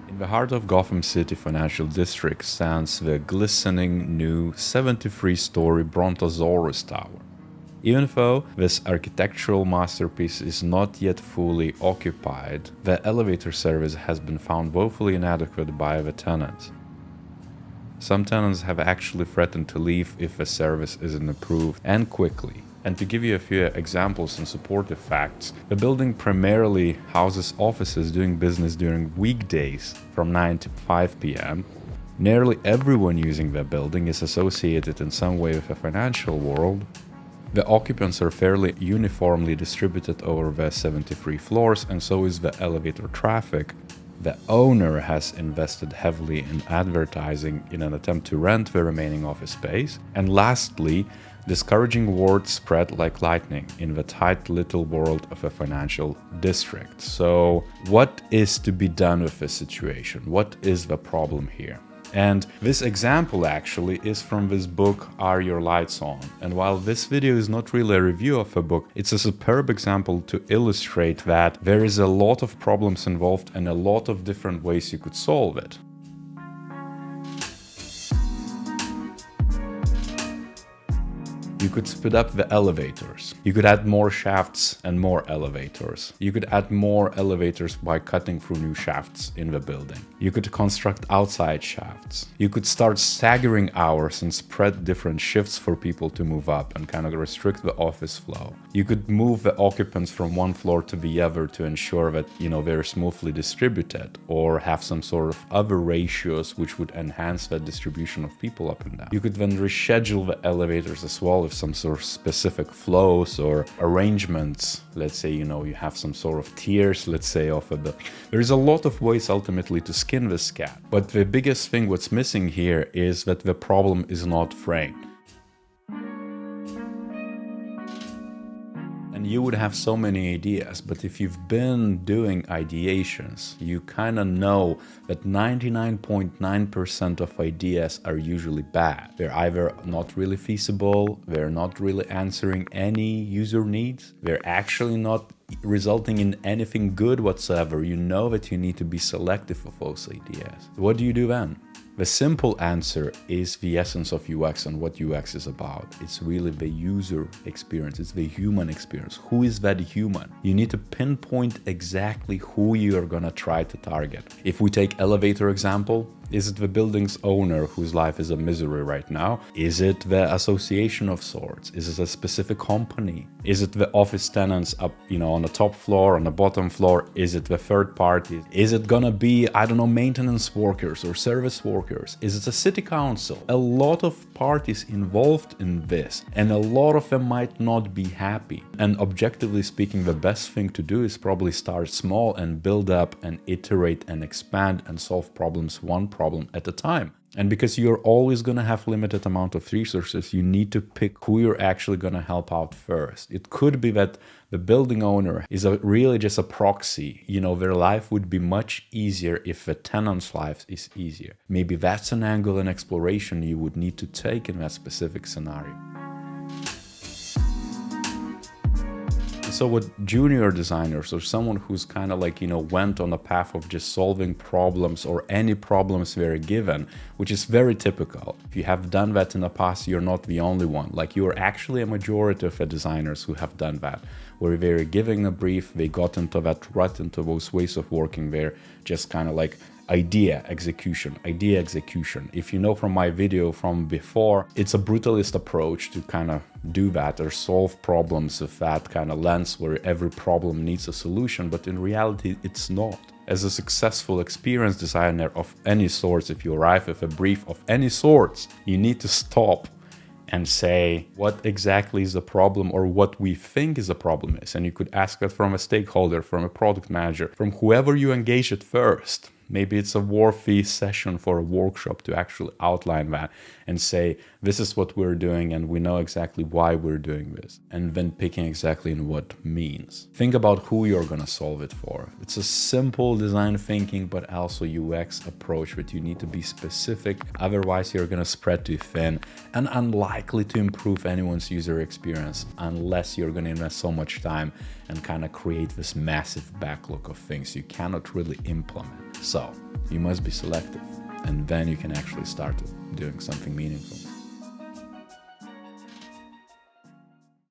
In the heart of Gotham City Financial District stands the glistening new 73-story Brontosaurus Tower. Even though this architectural masterpiece is not yet fully occupied, the elevator service has been found woefully inadequate by the tenants. Some tenants have actually threatened to leave if the service isn't improved, and quickly. And to give you a few examples and supportive facts, the building primarily houses offices doing business during weekdays from 9 to 5 p.m. Nearly everyone using the building is associated in some way with the financial world. The occupants are fairly uniformly distributed over the 73 floors, and so is the elevator traffic. The owner has invested heavily in advertising in an attempt to rent the remaining office space. And lastly, discouraging word spread like lightning in the tight little world of a financial district. So what is to be done with this situation? What is the problem here? And this example actually is from this book, Are Your Lights On? And while this video is not really a review of a book, it's a superb example to illustrate that there is a lot of problems involved and a lot of different ways you could solve it. You could speed up the elevators. You could add more shafts and more elevators. You could add more elevators by cutting through new shafts in the building. You could construct outside shafts. You could start staggering hours and spread different shifts for people to move up and kind of restrict the office flow. You could move the occupants from one floor to the other to ensure that, they're smoothly distributed, or have some sort of other ratios which would enhance the distribution of people up and down. You could then reschedule the elevators as well with some sort of specific flows or arrangements. Let's say, you have some sort of tiers, let's say, of a building. There's a lot of ways ultimately to skin this cat. But the biggest thing what's missing here is that the problem is not framed. And you would have so many ideas, but if you've been doing ideations, you kind of know that 99.9% of ideas are usually bad. They're either not really feasible, they're not really answering any user needs, they're actually not resulting in anything good whatsoever. You know that you need to be selective of those ideas. What do you do then? The simple answer is the essence of UX and what UX is about. It's really the user experience. It's the human experience. Who is that human? You need to pinpoint exactly who you are gonna try to target. If we take elevator example, is it the building's owner whose life is a misery right now? Is it the association of sorts? Is it a specific company? Is it the office tenants up, on the top floor, on the bottom floor? Is it the third party? Is it gonna be, maintenance workers or service workers? Is it a city council? A lot of parties involved in this, and a lot of them might not be happy. And objectively speaking, the best thing to do is probably start small and build up and iterate and expand and solve problems one problem at a time. And because you're always going to have limited amount of resources, you need to pick who you're actually going to help out first. It could be that the building owner is really just a proxy. Their life would be much easier if the tenant's life is easier. Maybe that's an angle and exploration you would need to take in that specific scenario. So what junior designers or someone who's kind of went on a path of just solving problems or any problems they're given, which is very typical. If you have done that in the past, you're not the only one. You are actually a majority of the designers who have done that, where they're giving a brief, they got into that rut, into those ways of working there, just kind of idea execution. If you know from my video from before, it's a brutalist approach to kind of do that or solve problems with that kind of lens where every problem needs a solution, but in reality it's not. As a successful experienced designer of any sorts, if you arrive with a brief of any sorts, you need to stop and say what exactly is the problem or what we think is a problem is. And you could ask that from a stakeholder, from a product manager, from whoever you engage at first. Maybe it's a worthy session for a workshop to actually outline that and say, this is what we're doing and we know exactly why we're doing this. And then picking exactly in what means. Think about who you're going to solve it for. It's a simple design thinking, but also UX approach that you need to be specific. Otherwise, you're going to spread too thin and unlikely to improve anyone's user experience unless you're going to invest so much time and kind of create this massive backlog of things you cannot really implement. So you must be selective, and then you can actually start doing something meaningful.